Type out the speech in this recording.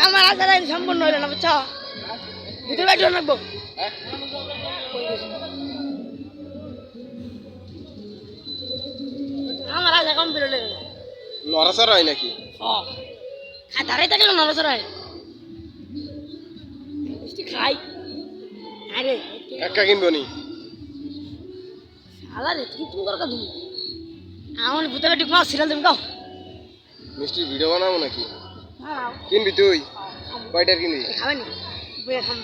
আমার আসার সম্পূর্ণ হইল না বুঝছো ভিতরে বাইরে রাখবো আমার আশা কমপ্লিট হলে নড়াচড়া হয় নাকি দাঁড়াই থাকলে নড়াচড়া হয় মিষ্টি খাই আরে একা কিনবো নি শালা রে তুমি তুমি করকা তুমি আমার ভূতে বেটি মাছ ছিলাম তুমি গাও মিষ্টি ভিডিও বানাবো নাকি হ্যাঁ কিনবি তুই কয়টার কিনবি খাবেনি বইয়া খাম